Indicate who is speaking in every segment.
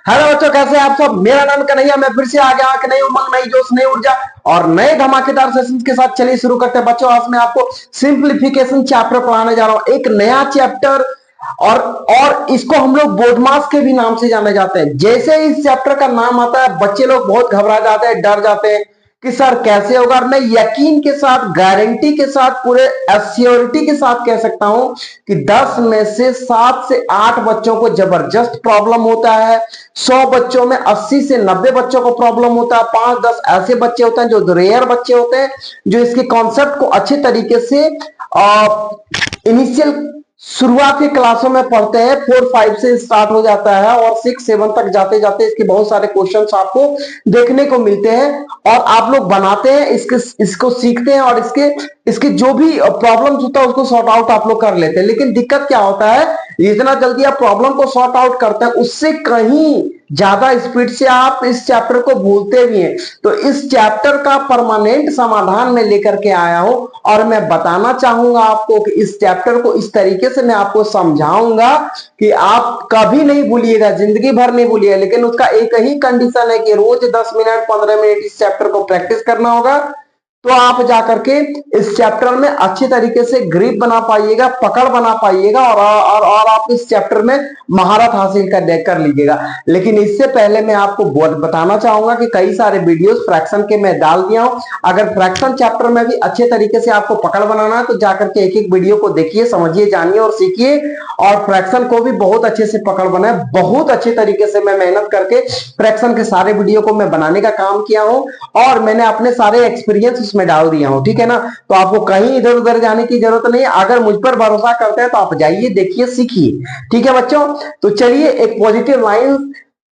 Speaker 1: Hello बच्चों, कैसे हैं आप सब। मेरा नाम कन्हैया, मैं फिर से आ गया कि नई उमंग, नई जोश, नई ऊर्जा और नए धमाकेदार सेशन के साथ। चलिए शुरू करते हैं बच्चों। आज मैं आपको सिंप्लीफिकेशन चैप्टर पढ़ाने जा रहा हूं, एक नया चैप्टर। और इसको हम लोग बोर्ड मास के भी नाम से जाने जाते हैं। जैसे इस चैप्टर का नाम आता है, बच्चे लोग बहुत घबरा जाते हैं, डर जाते हैं कि सर कैसे होगा। और मैं यकीन के साथ, गारंटी के साथ, पूरे एश्योरिटी के साथ कह सकता हूं कि 10 में से 7 से 8 बच्चों को जबरदस्त प्रॉब्लम होता है। 100 बच्चों में 80 से 90 बच्चों को प्रॉब्लम होता है। 5-10 ऐसे बच्चे होते हैं जो रेयर बच्चे होते हैं, जो इसके कॉन्सेप्ट को अच्छे तरीके से इनिशियल शुरुआत की क्लासों में पढ़ते हैं। 4-5 से स्टार्ट हो जाता है और 6-7 तक जाते जाते इसके बहुत सारे क्वेश्चंस आपको देखने को मिलते हैं और आप लोग बनाते हैं, इसको सीखते हैं और इसके जो भी प्रॉब्लम्स होता है उसको सॉर्ट आउट आप लोग कर लेते हैं। लेकिन दिक्कत क्या होता है, जितना जल्दी आप प्रॉब्लम को सॉर्ट आउट करते हैं उससे कहीं ज्यादा स्पीड से आप इस चैप्टर को भूलते भी हैं। तो इस चैप्टर का परमानेंट समाधान मैं लेकर के आया हूं और मैं बताना चाहूंगा आपको कि इस चैप्टर को इस तरीके से मैं आपको समझाऊंगा कि आप कभी नहीं भूलिएगा, जिंदगी भर नहीं भूलिएगा। लेकिन उसका एक ही कंडीशन है कि रोज 10 मिनट 15 मिनट इस चैप्टर को प्रैक्टिस करना होगा, तो आप जाकर के इस चैप्टर में अच्छे तरीके से ग्रिप बना पाइएगा, पकड़ बना पाइएगा और आप इस चैप्टर में महारत हासिल कर लीजिएगा। लेकिन इससे पहले मैं आपको बताना चाहूंगा कि कई सारे वीडियोस फ्रैक्शन के मैं डाल दिया हूं। अगर फ्रैक्शन चैप्टर में भी अच्छे तरीके से आपको पकड़ बनाना है तो जाकर के एक एक वीडियो को देखिए, समझिए, जानिए और सीखिए। और फ्रैक्शन को भी बहुत अच्छे से पकड़ बनाए। बहुत अच्छे तरीके से मैं मेहनत करके फ्रैक्शन के सारे वीडियो को मैं बनाने का काम किया हूं और मैंने अपने सारे एक्सपीरियंस में डाल दिया हूं। ठीक है ना। तो आपको कहीं इधर उधर जाने की जरूरत नहीं है। अगर मुझ पर भरोसा करते हैं तो आप जाइए, देखिए, सीखिए। ठीक है बच्चों। तो चलिए एक पॉजिटिव लाइन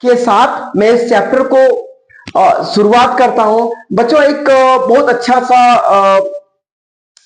Speaker 1: के साथ मैं इस चैप्टर को शुरुआत करता हूं बच्चों। एक बहुत अच्छा सा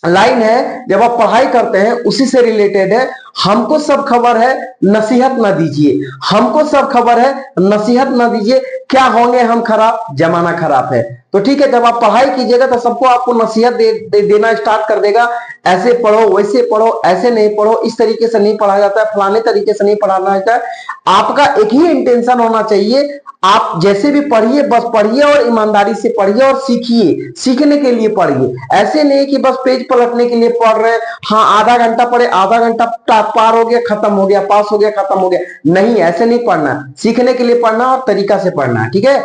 Speaker 1: लाइन है, जब आप पढ़ाई करते हैं उसी से रिलेटेड है। हमको सब खबर है, नसीहत न दीजिए। हमको सब खबर है, नसीहत न दीजिए। क्या होंगे हम खराब, जमाना खराब है। तो ठीक है, जब आप पढ़ाई कीजिएगा तो सबको आपको नसीहत देना स्टार्ट कर देगा। ऐसे पढ़ो, वैसे पढ़ो, ऐसे नहीं पढ़ो, इस तरीके से नहीं पढ़ा जाता है, फलाने तरीके से नहीं पढ़ाना जाता है। आपका एक ही इंटेंशन होना चाहिए, आप जैसे भी पढ़िए बस पढ़िए और ईमानदारी से पढ़िए और सीखिए। सीखने के लिए पढ़िए, ऐसे नहीं कि बस पेज पलटने के लिए पढ़ रहे हैं। हाँ, आधा घंटा पढ़े, आधा घंटा पार हो गया, खत्म हो गया, पास हो गया, खत्म हो गया। नहीं, ऐसे नहीं पढ़ना। सीखने के लिए पढ़ना और तरीका से पढ़ना। ठीक है।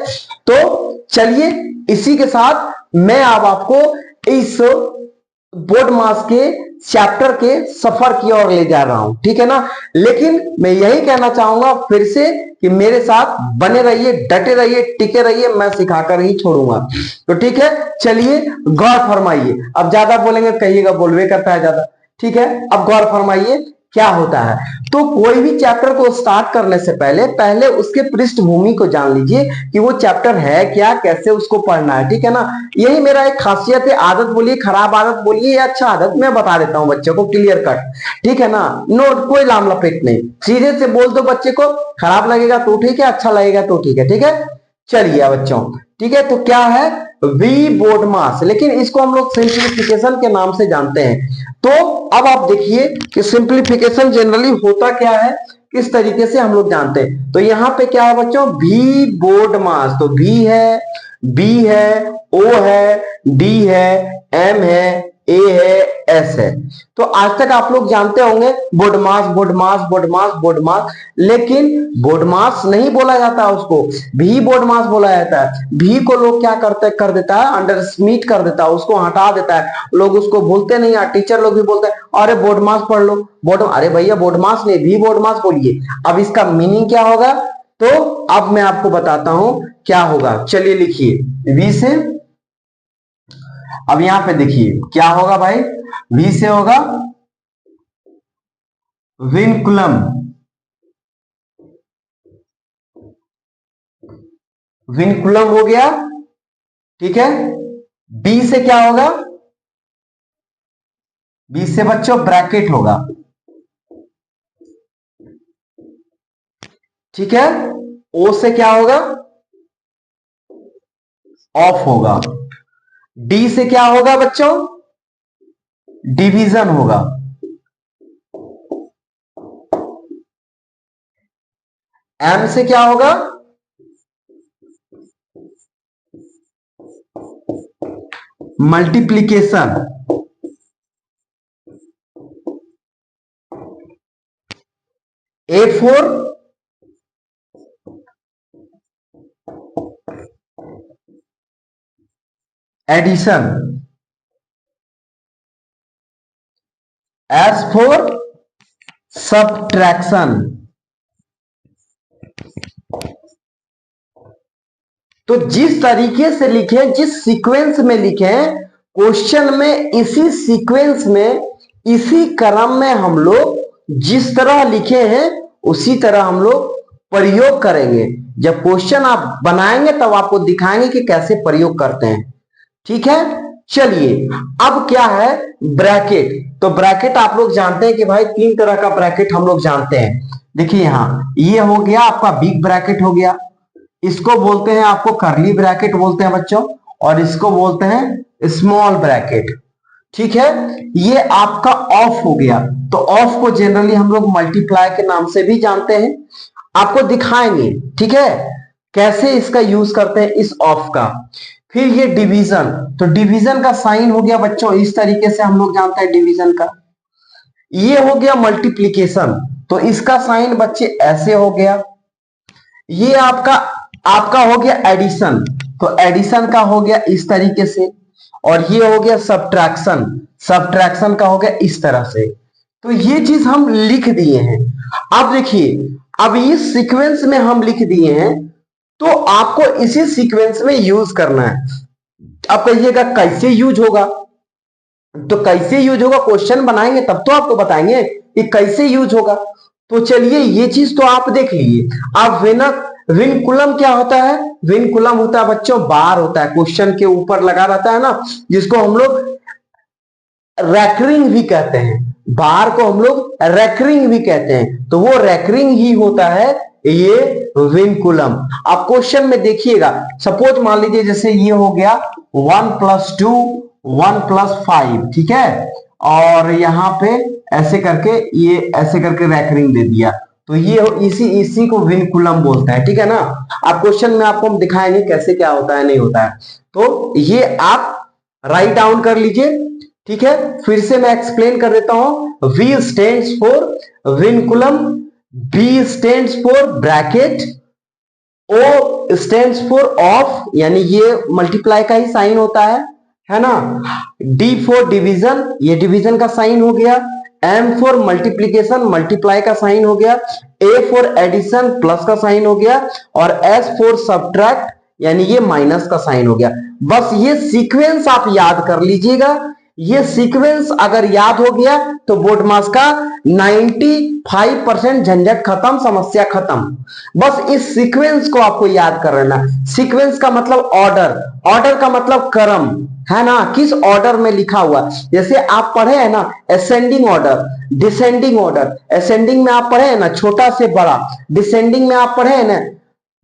Speaker 1: तो चलिए इसी के साथ मैं अब आपको इस बोर्ड मास के चैप्टर के सफर की ओर ले जा रहा हूं। ठीक है ना। लेकिन मैं यही कहना चाहूंगा फिर से कि मेरे साथ बने रहिए, डटे रहिए, टिके रहिए, मैं सिखाकर ही छोड़ूंगा। तो ठीक है, चलिए गौर फरमाइए। अब ज्यादा बोलेंगे कहिएगा बोलवे करता है ज्यादा। ठीक है, अब गौर फरमाइए क्या होता है। तो कोई भी चैप्टर को स्टार्ट करने से पहले उसके पृष्ठभूमि को जान लीजिए कि वो चैप्टर है क्या, कैसे उसको पढ़ना है। ठीक है ना। यही मेरा एक खासियत है। आदत बोलिए, खराब आदत बोलिए या अच्छा आदत, मैं बता देता हूं बच्चों को क्लियर कट। ठीक है ना। नो, कोई लाम लपेट नहीं, सीधे से बोल दो बच्चे को। खराब लगेगा तो ठीक है, अच्छा लगेगा तो ठीक है। ठीक है, चलिए बच्चों। ठीक है, तो क्या है, वी बोर्ड मास, लेकिन इसको हम लोग सिंप्लीफिकेशन के नाम से जानते हैं। तो अब आप देखिए कि सिंप्लीफिकेशन जनरली होता क्या है, किस तरीके से हम लोग जानते हैं। तो यहां पे क्या है बच्चों, भी बोर्ड मास। तो भी है, बी है, ओ है, डी है, एम है, ए है, एस है। तो आज तक आप लोग जानते होंगे बोर्ड मास, बोर्ड मास, बोर्ड मास, बोर्ड मास। लेकिन बोर्ड मास नहीं बोला जाता उसको, भी बोर्ड मास बोला जाता है। भी को लोग क्या करते कर देता है, अंडर स्मीट कर देता है, उसको हटा देता है। लोग उसको बोलते नहीं है, टीचर लोग भी बोलते हैं अरे बोर्ड मास पढ़ लो। बोर्ड, अरे भैया बोर्ड मास नहीं, भी बोर्ड मास बोलिए। अब इसका मीनिंग क्या होगा, तो अब मैं आपको बताता हूं क्या होगा। चलिए लिखिए, वी से, अब यहां पे देखिए क्या होगा भाई, वी से होगा विनकुलम। विनकुलम हो गया। ठीक है। बी से क्या होगा, बी से बच्चों ब्रैकेट होगा। ठीक है। ओ से क्या होगा, ऑफ होगा। डी से क्या होगा बच्चों, डिवीजन होगा। एम से क्या होगा, multiplication, A for addition, S for subtraction. तो जिस तरीके से लिखे, जिस सीक्वेंस में लिखे क्वेश्चन में, इसी सीक्वेंस में, इसी क्रम में हम लोग जिस तरह लिखे हैं उसी तरह हम लोग प्रयोग करेंगे। जब क्वेश्चन आप बनाएंगे तब आपको दिखाएंगे कि कैसे प्रयोग करते हैं। ठीक है, चलिए अब क्या है ब्रैकेट। तो ब्रैकेट आप लोग जानते हैं कि भाई तीन तरह का ब्रैकेट हम लोग जानते हैं। देखिए यहां ये हो गया आपका बिग ब्रैकेट हो गया, इसको बोलते हैं आपको करली ब्रैकेट बोलते हैं बच्चों, और इसको बोलते हैं स्मॉल ब्रैकेट। ठीक है, ये आपका ऑफ हो गया। तो ऑफ को जनरली हम लोग मल्टीप्लाई के नाम से भी जानते हैं, आपको दिखाएंगे। ठीक है, कैसे इसका यूज करते हैं इस ऑफ का। फिर ये डिवीजन, तो डिवीजन का साइन हो गया बच्चों इस तरीके से हम लोग जानते हैं डिवीजन का। ये हो गया मल्टीप्लीकेशन, तो इसका साइन बच्चे ऐसे हो गया। ये आपका हो गया एडिशन, तो एडिशन का हो गया इस तरीके से। और ये हो गया सब्ट्रैक्शन, सब्ट्रैक्शन का हो गया इस तरह से। तो ये चीज हम लिख दिए हैं। अब देखिए, अब इस सीक्वेंस में हम लिख दिए हैं, तो आपको इसी सीक्वेंस में यूज करना है। अब कहिएगा कैसे यूज होगा, तो कैसे यूज होगा क्वेश्चन बनाएंगे तब तो आपको बताएंगे कि कैसे यूज होगा। तो चलिए ये चीज तो आप देख लीजिए। अब विनकुलम क्या होता है? विनकुलम होता है बच्चों बार होता है, क्वेश्चन के ऊपर लगा रहता है ना, जिसको हम लोग रैकरिंग भी कहते हैं। बार को हम लोग रैकरिंग भी कहते हैं, तो वो रैकरिंग ही होता है ये विनकुलम। आप क्वेश्चन में देखिएगा, सपोज मान लीजिए जैसे ये हो गया 1 + 2 1 + 5, ठीक है, और यहां पे ऐसे करके ये ऐसे करके रैकरिंग दे दिया, तो ये इसी को विनकुलम बोलते हैं। ठीक है ना, आप क्वेश्चन में आपको हम दिखाएंगे कैसे क्या होता है नहीं होता है। तो ये आप राइट डाउन कर लीजिए। ठीक है, फिर से मैं एक्सप्लेन कर देता हूं। V stands for vinculum, B stands for bracket, O stands for of, यानी ये मल्टीप्लाई का ही साइन होता है ना। D फॉर डिवीजन, ये डिवीजन का साइन हो गया। M फॉर मल्टीप्लीकेशन, मल्टीप्लाई का साइन हो गया। A फॉर एडिशन, प्लस का साइन हो गया। और S फॉर सब्ट्रैक्ट, यानी ये माइनस का साइन हो गया। बस ये सीक्वेंस आप याद कर लीजिएगा। ये सीक्वेंस अगर याद हो गया तो बोर्ड मास का 95% झंझट खत्म, समस्या खत्म। बस इस सीक्वेंस को आपको याद कर लेना। सीक्वेंस का मतलब ऑर्डर, ऑर्डर का मतलब क्रम है ना, किस ऑर्डर में लिखा हुआ। जैसे आप पढ़े हैं ना ascending order, descending order. Ascending में आप पढ़े हैं ना छोटा से बड़ा, डिसेंडिंग में आप पढ़े हैं ना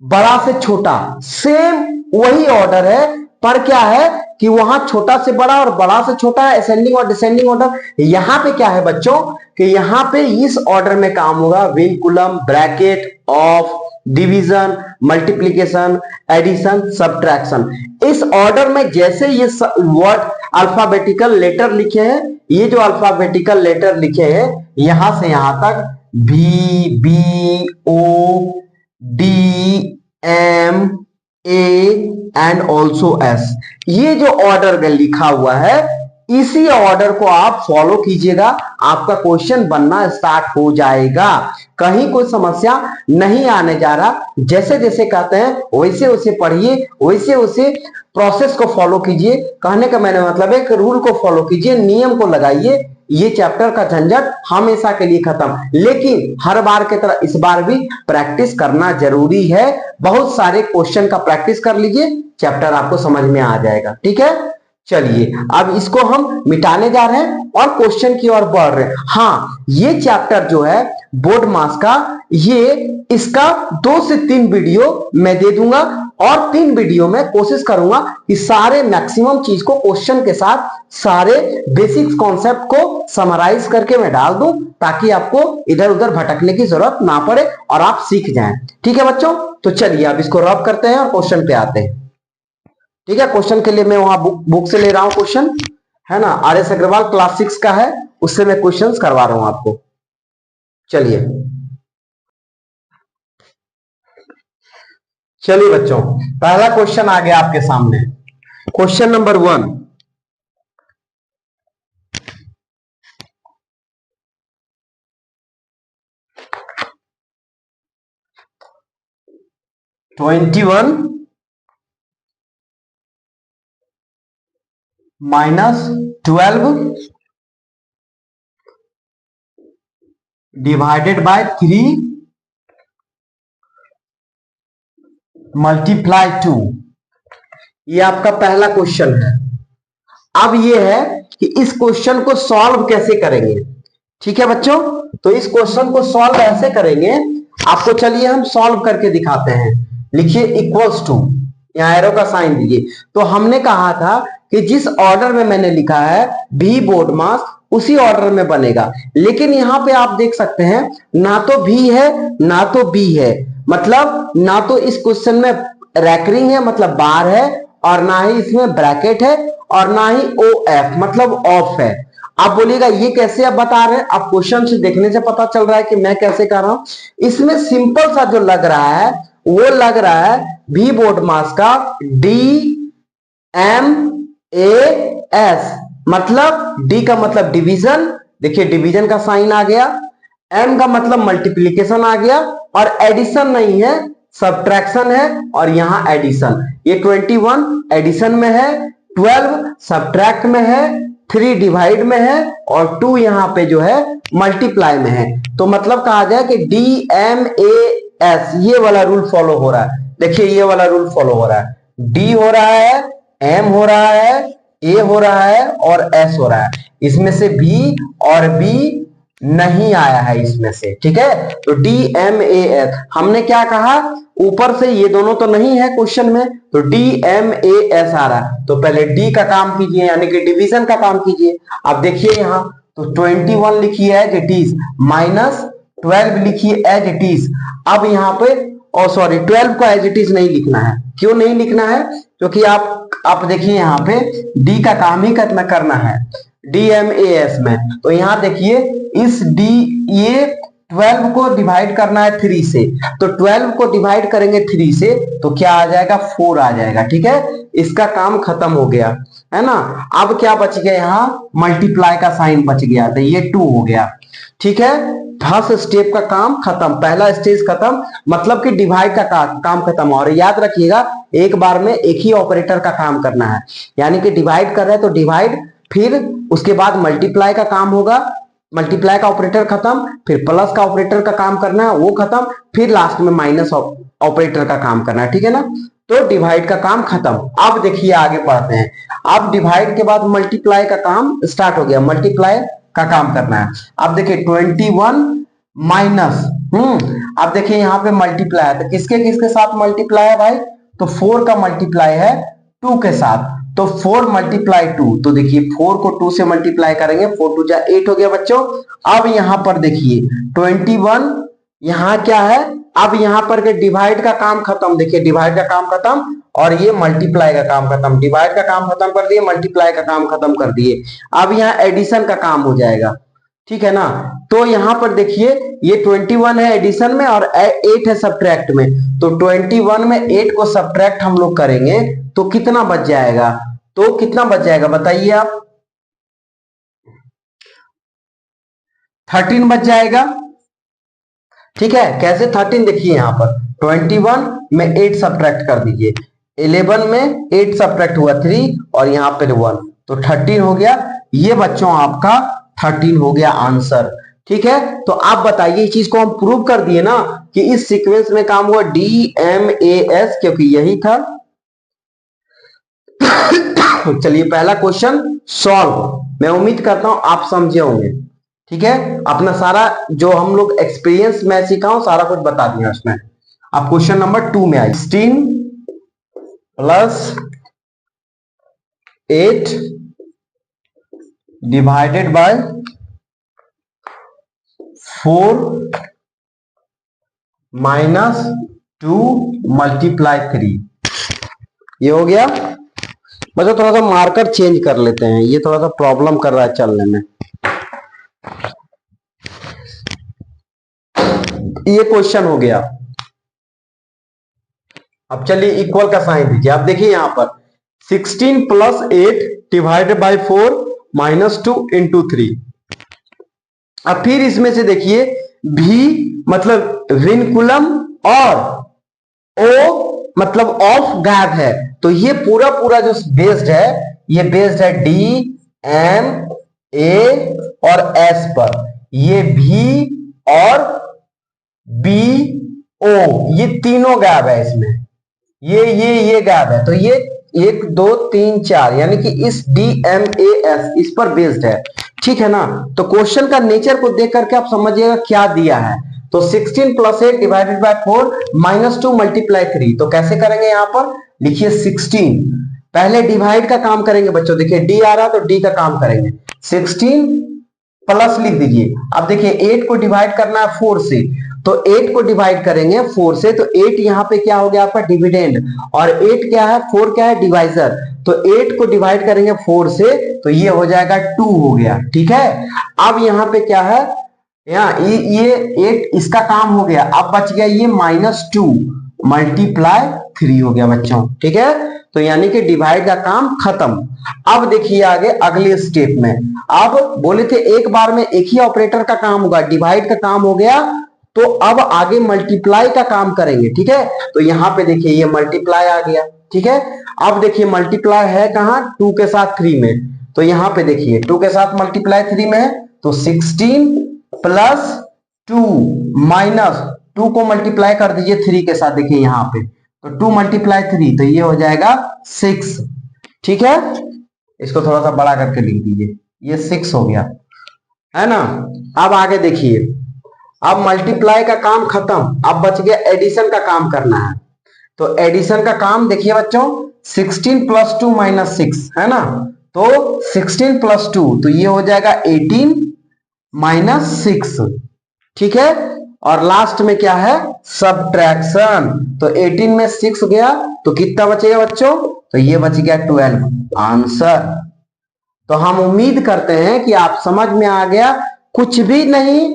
Speaker 1: बड़ा से छोटा। सेम वही ऑर्डर है, पर क्या है कि वहां छोटा से बड़ा और बड़ा से छोटा है, असेंडिंग और डिसेंडिंग ऑर्डर। यहां पे क्या है बच्चों कि यहां पे इस ऑर्डर में काम होगा vinculum, bracket, of, division, multiplication, addition, subtraction. इस ऑर्डर में जैसे ये वर्ड अल्फाबेटिकल लेटर लिखे हैं, ये जो अल्फाबेटिकल लेटर लिखे हैं यहां से यहां तक B, B, O, D, M, A and also S, ये जो ऑर्डर में लिखा हुआ है इसी ऑर्डर को आप फॉलो कीजिएगा, आपका क्वेश्चन बनना स्टार्ट हो जाएगा। कहीं कोई समस्या नहीं आने जा रहा। जैसे जैसे कहते हैं वैसे वैसे पढ़िए, वैसे वैसे प्रोसेस को फॉलो कीजिए। कहने का मैंने मतलब है कि रूल को फॉलो कीजिए, नियम को लगाइए, ये चैप्टर का झंझट हमेशा के लिए खत्म। लेकिन हर बार की तरह इस बार भी प्रैक्टिस करना जरूरी है। बहुत सारे क्वेश्चन का प्रैक्टिस कर लीजिए, चैप्टर आपको समझ में आ जाएगा। ठीक है, चलिए अब इसको हम मिटाने जा रहे हैं और क्वेश्चन की ओर बढ़ रहे हैं। हाँ, ये चैप्टर जो है बोर्ड मास का, ये इसका 2 से 3 वीडियो मैं दे दूंगा, और 3 वीडियो में कोशिश करूंगा कि सारे मैक्सिमम चीज को क्वेश्चन के साथ सारे बेसिक्स कॉन्सेप्ट को समराइज करके मैं डाल दूं, ताकि आपको इधर उधर भटकने की जरूरत ना पड़े और आप सीख जाएं। ठीक है बच्चों, तो चलिए अब इसको रब करते हैं और क्वेश्चन पे आते हैं। ठीक है, क्वेश्चन के लिए मैं वहां बुक से ले रहा हूं क्वेश्चन, है ना, RS अग्रवाल क्लास 6 का है, उससे मैं क्वेश्चंस करवा रहा हूं आपको। चलिए चलिए बच्चों, पहला क्वेश्चन आ गया आपके सामने। Question number 1, -21 -12 divided by 3 multiply 2। ये आपका पहला क्वेश्चन है। अब ये है कि इस क्वेश्चन को सॉल्व कैसे करेंगे। ठीक है बच्चों, तो इस क्वेश्चन को सॉल्व ऐसे करेंगे आपको, चलिए हम सॉल्व करके दिखाते हैं। लिखिए इक्वल्स टू, यहां एरो का साइन दीजिए। तो हमने कहा था कि जिस ऑर्डर में मैंने लिखा है भी बोर्ड मास, उसी ऑर्डर में बनेगा। लेकिन यहां पे आप देख सकते हैं ना तो भी है ना तो बी है, मतलब ना तो इस क्वेश्चन में रैकरिंग है मतलब बार है, और ना ही इसमें ब्रैकेट है, और ना ही ओ एफ मतलब ऑफ है। आप बोलिएगा ये कैसे आप बता रहे हैं, आप क्वेश्चन से देखने से पता चल रहा है कि मैं कैसे कर रहा हूं। इसमें सिंपल सा जो लग रहा है वो लग रहा है भी बोर्ड मास का डी एम ए एस, मतलब डी का मतलब डिवीजन, देखिए डिवीजन का साइन आ गया, एम का मतलब मल्टीप्लीकेशन आ गया, और एडिशन नहीं है सब्ट्रैक्शन है, और यहां एडिशन। ये 21 एडिशन में है, 12 सब्ट्रैक्ट में है, 3 डिवाइड में है, और 2 यहां पे जो है मल्टीप्लाई में है। तो मतलब कहा जाए कि डी एम ए एस ये वाला रूल फॉलो हो रहा है। देखिए ये वाला रूल फॉलो हो रहा है, डी हो रहा है, एम हो रहा है, ए हो रहा है, और एस हो रहा है। इसमें से बी और बी नहीं आया है इसमें से। ठीक है, तो डी एम ए एस हमने क्या कहा, ऊपर से ये दोनों तो नहीं है क्वेश्चन में, तो डी एम ए एस आ रहा है। तो पहले डी का काम कीजिए, यानी कि डिवीजन का काम कीजिए। अब देखिए यहां तो 21 लिखिए एज इट इज, -12 लिखिए एज इट इज। अब यहां पे सॉरी 12 को एज इट इज नहीं लिखना है। क्यों नहीं लिखना है, क्योंकि आप देखिए यहां पे डी का काम ही करना है DMAS में। तो यहां देखिए इस ये 12 को डिवाइड करना है 3 से, तो 12 को डिवाइड करेंगे 3 से तो क्या आ जाएगा, 4 आ जाएगा। ठीक है, इसका काम खत्म हो गया है ना। अब क्या बच गया, यहाँ मल्टीप्लाई का साइन बच गया, तो ये 2 हो गया। ठीक है, फर्स्ट स्टेप का काम खत्म, पहला स्टेज खत्म, मतलब कि डिवाइड का काम खत्म। और याद रखिएगा एक बार में एक ही ऑपरेटर का काम करना है, यानी कि डिवाइड कर रहे हैं तो डिवाइड, फिर उसके बाद मल्टीप्लाई का काम होगा, मल्टीप्लाई का ऑपरेटर खत्म, फिर प्लस का ऑपरेटर का काम करना है वो खत्म, फिर लास्ट में माइनस ऑपरेटर का काम करना है। ठीक है ना, तो डिवाइड का काम खत्म। अब देखिए आगे पढ़ते हैं। अब डिवाइड के बाद मल्टीप्लाई का काम स्टार्ट हो गया, मल्टीप्लाई का काम करना है। अब देखिए 21 माइनस, अब देखिए यहाँ पे मल्टीप्लाई है, तो किसके किसके साथ मल्टीप्लाई है भाई, तो 4 का मल्टीप्लाई है 2 के साथ, तो 4 मल्टीप्लाई 2, तो देखिए 4 को 2 से मल्टीप्लाई करेंगे, 4 2 जा 8 हो गया बच्चों। अब यहां पर देखिए 21 यहां क्या है, अब यहां पर के डिवाइड का काम खत्म, देखिए डिवाइड का काम खत्म, और ये मल्टीप्लाई का काम खत्म, डिवाइड का काम खत्म कर दिए, मल्टीप्लाई का काम खत्म कर दिए। अब यहां एडिशन का काम हो जाएगा। ठीक है ना, तो यहां पर देखिए ये 21 है एडिशन में और 8 है सब्ट्रैक्ट में, तो 21 में 8 को सब्ट्रैक्ट हम लोग करेंगे तो कितना बच जाएगा, तो कितना बच जाएगा बताइए आप, 13 बच जाएगा। ठीक है, कैसे 13, देखिए यहां पर 21 में 8 सब्ट्रैक्ट कर दीजिए, 11 में 8 सब्ट्रैक्ट हुआ 3, और यहां पर 1, तो 13 हो गया। ये बच्चों आपका 13 हो गया आंसर। ठीक है, तो आप बताइए इस चीज को हम प्रूव कर दिए ना कि इस सीक्वेंस में काम हुआ DMAS, क्योंकि यही था। चलिए पहला क्वेश्चन सॉल्व, मैं उम्मीद करता हूं आप समझे होंगे। ठीक है, अपना सारा जो हम लोग एक्सपीरियंस मैं सीखा हूं सारा कुछ बता दिया उसमें। अब क्वेश्चन नंबर 2 में आए, 16 plus 8 divided by 4 minus 2 multiply 3, ये हो गया। बच्चों थोड़ा सा मार्कर चेंज कर लेते हैं, ये थोड़ा सा प्रॉब्लम कर रहा है चलने में। ये क्वेश्चन हो गया। अब चलिए इक्वल का साइन दीजिए। आप देखिए यहां पर 16 plus 8 divided by 4 minus 2 into 3। अब फिर इसमें से देखिए भी मतलब विनकुलम और ओ मतलब ऑफ गैप है, तो ये पूरा पूरा जो बेस्ड है, ये बेस्ड है डी एम ए और एस पर। ये भी और बी ओ ये तीनों गैप है इसमें, ये गैप है, तो ये 1 2 3 4 यानी कि इस डी एम ए एस इस पर बेस्ड है, ठीक है ना। तो क्वेश्चन का नेचर को देख करके आप समझिएगा क्या दिया है। तो 16 plus 8 divided by 4 minus 2 multiply 3, तो कैसे करेंगे यहां पर लिखिए 16, पहले डिवाइड का काम करेंगे बच्चों, देखिए डी आ रहा तो डी का काम करेंगे, 16 प्लस लिख दीजिए। अब देखिए 8 को डिवाइड करना है 4 से, तो 8 को डिवाइड करेंगे 4 से, तो 8 यहां पे क्या हो गया आपका डिविडेंड, और 8 क्या है 4 क्या है डिवाइजर, तो 8 को डिवाइड करेंगे 4 से तो ये हो जाएगा 2 हो गया, ठीक है। अब यहां पे क्या है, यहाँ ये 8 इसका काम हो गया, अब बच गया ये -2 मल्टीप्लाई 3 हो गया बच्चों, ठीक है। तो यानी कि डिवाइड का काम खत्म। अब देखिए आगे अगले स्टेप में, अब बोले थे एक बार में एक ही ऑपरेटर का काम होगा, डिवाइड का काम हो गया, तो अब आगे मल्टीप्लाई का काम करेंगे, ठीक है। तो यहां पे देखिए ये मल्टीप्लाई आ गया, ठीक है। अब देखिए मल्टीप्लाई है कहां 2 के साथ 3 में, तो यहां पे देखिए 2 के साथ मल्टीप्लाई 3 में है, तो 16 प्लस 2 माइनस 2 को मल्टीप्लाई कर दीजिए 3 के साथ, देखिए यहां पे तो 2 मल्टीप्लाई 3 तो ये हो जाएगा 6, ठीक है। इसको थोड़ा सा बड़ा करके लिख दीजिए, ये 6 हो गया, है ना। अब आगे देखिए, अब मल्टीप्लाई का काम खत्म, अब बच गया एडिशन का काम करना है। तो एडिशन का काम देखिए बच्चों 16 प्लस 2 माइनस 6 है ना, तो 16 प्लस 2 तो ये हो जाएगा 18 माइनस 6, ठीक है। और लास्ट में क्या है सब्ट्रैक्शन, तो 18 में 6 गया तो कितना बचेगा बच्चों, तो ये बच गया 12 आंसर। तो हम उम्मीद करते हैं कि आप समझ में आ गया, कुछ भी नहीं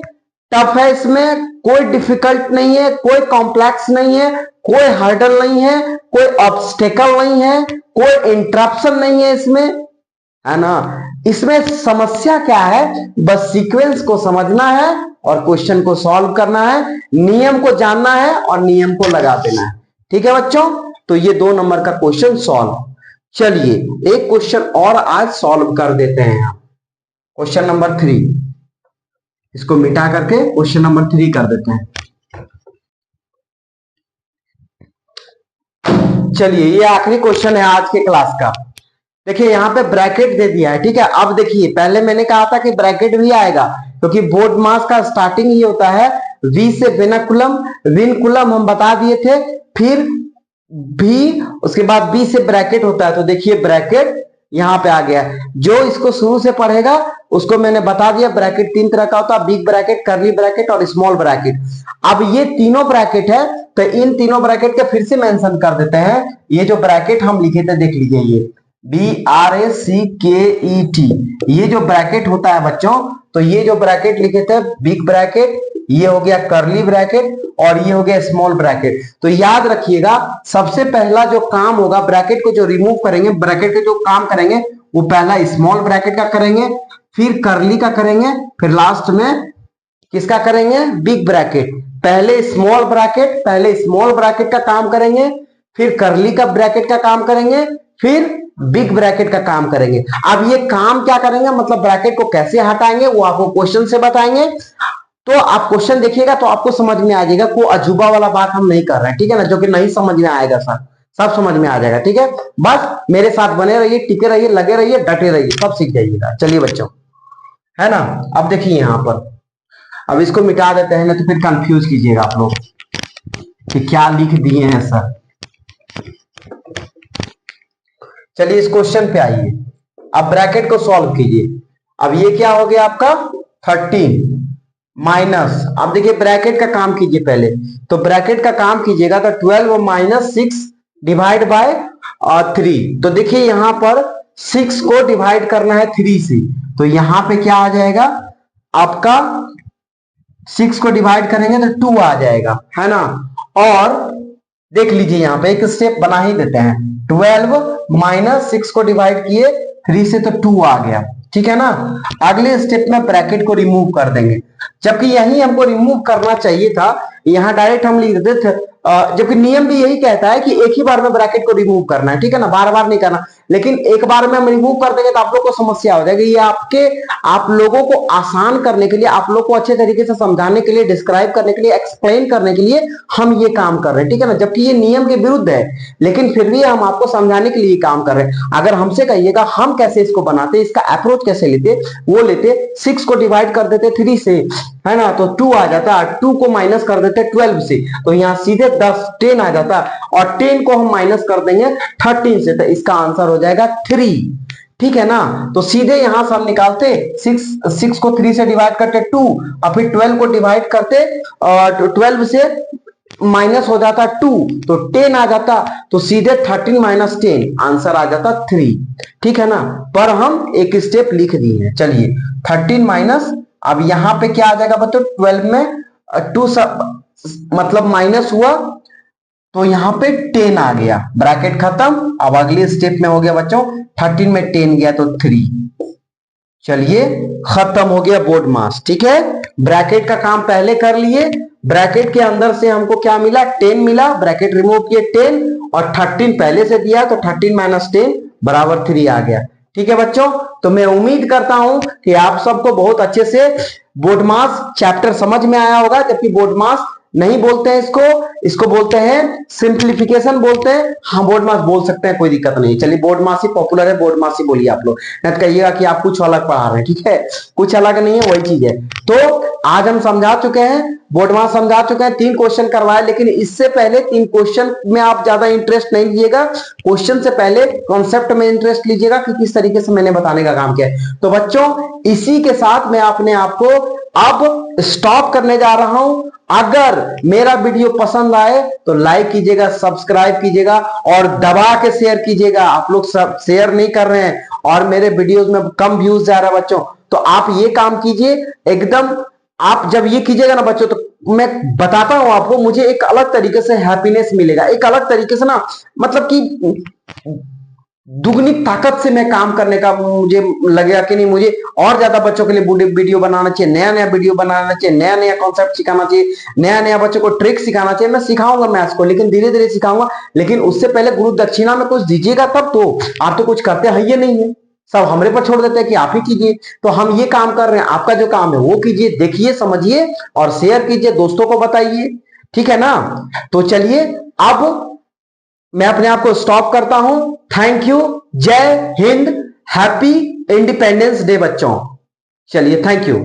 Speaker 1: टफ है इसमें, कोई डिफिकल्ट नहीं है, कोई कॉम्प्लेक्स नहीं है, कोई हर्डल नहीं है, कोई ऑब्स्टेकल नहीं है, कोई इंटरप्शन नहीं है इसमें, है ना। इसमें समस्या क्या है, बस सीक्वेंस को समझना है और क्वेश्चन को सॉल्व करना है, नियम को जानना है और नियम को लगा देना है, ठीक है बच्चों। तो ये 2 नंबर का क्वेश्चन सॉल्व। चलिए एक क्वेश्चन और आज सॉल्व कर देते हैं हम, क्वेश्चन नंबर 3, इसको मिटा करके क्वेश्चन नंबर 3 कर देते हैं। चलिए ये आखिरी क्वेश्चन है आज के क्लास का। देखिए यहाँ पे ब्रैकेट दे दिया है, ठीक है। अब देखिए पहले मैंने कहा था कि ब्रैकेट भी आएगा, क्योंकि बोर्ड मास का स्टार्टिंग ही होता है V से विनकुलम, विनकुलम हम बता दिए थे, फिर भी उसके बाद B से ब्रैकेट होता है, तो देखिए ब्रैकेट यहां पे आ गया। जो इसको शुरू से पढ़ेगा उसको मैंने बता दिया, ब्रैकेट 3 तरह का होता है, बिग ब्रैकेट, कर्ली ब्रैकेट और स्मॉल ब्रैकेट। अब ये तीनों ब्रैकेट है, तो इन तीनों ब्रैकेट के फिर से मेंशन कर देते हैं। ये जो ब्रैकेट हम लिखे थे देख लीजिए, ये BRACKET, ये जो ब्रैकेट होता है बच्चों, तो ये जो ब्रैकेट लिखे थे बिग ब्रैकेट, ये हो गया कर्ली ब्रैकेट और ये हो गया स्मॉल ब्रैकेट। तो याद रखिएगा सबसे पहला जो काम होगा, ब्रैकेट को जो रिमूव करेंगे, ब्रैकेट के जो काम करेंगे वो पहला स्मॉल ब्रैकेट का करेंगे, फिर कर्ली का करेंगे, फिर लास्ट में किसका करेंगे बिग ब्रैकेट। पहले स्मॉल ब्रैकेट का काम करेंगे, फिर कर्ली का ब्रैकेट का काम करेंगे, फिर बिग ब्रैकेट का काम करेंगे। अब ये काम क्या करेंगे, मतलब ब्रैकेट को कैसे हटाएंगे वो आपको क्वेश्चन से बताएंगे। तो आप क्वेश्चन देखिएगा तो आपको समझ में आ जाएगा, कोई अजूबा वाला बात हम नहीं कर रहे हैं, ठीक है ना, जो कि नहीं समझ में आएगा सर, सब समझ में आ जाएगा, ठीक है। बस मेरे साथ बने रहिए, टिके रहिए, लगे रहिए, डटे रहिए, सब सीख जाइएगा। चलिए बच्चों, है ना। अब देखिए यहां पर, अब इसको मिटा देते हैं ना, तो फिर कंफ्यूज कीजिएगा आप लोग कि क्या लिख दिए हैं सर। चलिए इस क्वेश्चन पे आइए, अब ब्रैकेट को सॉल्व कीजिए। अब ये क्या हो गया आपका 13 माइनस, अब देखिए ब्रैकेट का काम कीजिए पहले, तो ब्रैकेट का काम कीजिएगा तो 12 माइनस 6 डिवाइड बाय, 3। तो देखिए यहां पर 6 को डिवाइड करना है 3 से, तो यहां पे क्या आ जाएगा आपका, 6 को डिवाइड करेंगे तो 2 आ जाएगा, है ना। और देख लीजिए यहां पे एक स्टेप बना ही देते हैं, 12 माइनस 6 को डिवाइड किए 3 से तो 2 आ गया, ठीक है ना। अगले स्टेप में ब्रैकेट को रिमूव कर देंगे, जबकि यही हमको रिमूव करना चाहिए था, यहां डायरेक्ट हम लिख देते थे, जबकि नियम भी यही कहता है कि एक ही बार में ब्रैकेट को रिमूव करना है, ठीक है ना, बार बार नहीं करना। लेकिन एक बार में हम रिमूव कर देंगे तो आप लोग को समस्या हो जाएगी। ये आप लोगों को आसान करने के लिए, आप लोग को अच्छे तरीके से समझाने के लिए, डिस्क्राइब करने के लिए, एक्सप्लेन करने के लिए हम ये काम कर रहे हैं, ठीक है ना। जबकि ये नियम के विरुद्ध है, लेकिन फिर भी हम आपको समझाने के लिए काम कर रहे हैं। अगर हमसे कहिएगा हम कैसे इसको बनाते, इसका अप्रोच कैसे लेते, वो लेते 6 को डिवाइड कर देते 3 से, है ना, तो 2 आ जाता, 2 को माइनस कर देते 12 से, तो यहां सीधे 10 आ जाता, और 10 को हम माइनस कर देंगे 13 से, तो इसका आंसर हो जाएगा 3, ठीक है ना। तो सीधे यहां से हम निकालते 6 को 3 से डिवाइड करते 2, और फिर 12 को डिवाइड करते, और 12 से माइनस हो जाता 2, तो 10 आ जाता, तो सीधे 13 माइनस 10 आंसर आ जाता 3, ठीक है ना। पर हम एक स्टेप लिख दिए हैं, चलिए 13 माइनस, अब यहां पे क्या आ जाएगा बच्चों, 12 में 2 मतलब माइनस हुआ, तो यहां पे 10 आ गया, ब्रैकेट खत्म। अब अगले स्टेप में हो गया बच्चों, 13 में 10 गया तो 3, चलिए खत्म हो गया बोर्ड मास, ठीक है। ब्रैकेट का काम पहले कर लिए, ब्रैकेट के अंदर से हमको क्या मिला, 10 मिला, ब्रैकेट रिमूव किए 10, और 13 पहले से दिया, तो 13 माइनस 10 बराबर 3 आ गया, ठीक है बच्चों। तो मैं उम्मीद करता हूं कि आप सबको बहुत अच्छे से बोर्ड मास चैप्टर समझ में आया होगा, जबकि बोर्ड मास नहीं बोलते हैं इसको बोलते हैं सिंप्लीफिकेशन बोलते हैं। हाँ बोर्ड मास बोल सकते हैं, कोई दिक्कत नहीं, चलिए बोर्ड मास ही पॉपुलर है, बोर्ड मास ही बोलिए आप लोग, नहीं तो कहिएगा कि आप कुछ अलग पढ़ा रहे हैं, ठीक है, कुछ अलग नहीं है, वही चीज है। तो आज हम समझा चुके हैं, बोर्ड मास समझा चुके हैं, 3 क्वेश्चन करवाए, लेकिन इससे पहले 3 क्वेश्चन में आप ज्यादा इंटरेस्ट नहीं लीजिएगा, क्वेश्चन से पहले कॉन्सेप्ट में इंटरेस्ट लीजिएगा कि किस तरीके से मैंने बताने का काम किया है। तो बच्चों इसी के साथ मैं अपने आप को अब स्टॉप करने जा रहा हूं। अगर मेरा वीडियो पसंद आए तो लाइक कीजिएगा, सब्सक्राइब कीजिएगा, और दबा के शेयर कीजिएगा। आप लोग सब शेयर नहीं कर रहे हैं और मेरे वीडियोस में कम व्यूज जा रहा है बच्चों, तो आप ये काम कीजिए एकदम। आप जब ये कीजिएगा ना बच्चों, तो मैं बताता हूं आपको, मुझे एक अलग तरीके से हैप्पीनेस मिलेगा, एक अलग तरीके से ना, मतलब कि दुगनी ताकत से मैं काम करने का मुझे लगेगा कि नहीं, मुझे और ज्यादा बच्चों के लिए वीडियो बनाना चाहिए, नया नया वीडियो बनाना चाहिए, नया नया कॉन्सेप्ट सिखाना चाहिए, नया नया बच्चों को ट्रिक सिखाना चाहिए। मैं सिखाऊंगा मैथ्स को, लेकिन धीरे धीरे सिखाऊंगा, लेकिन उससे पहले गुरु दक्षिणा में कुछ दीजिएगा तब तो। आप तो कुछ करते हैं ये नहीं है, सब हमरे पर छोड़ देते हैं कि आप ही कीजिए। तो हम ये काम कर रहे हैं, आपका जो काम है वो कीजिए, देखिए, समझिए और शेयर कीजिए, दोस्तों को बताइए, ठीक है ना। तो चलिए अब मैं अपने आप को स्टॉप करता हूं। थैंक यू, जय हिंद, हैप्पी इंडिपेंडेंस डे बच्चों। चलिए थैंक यू।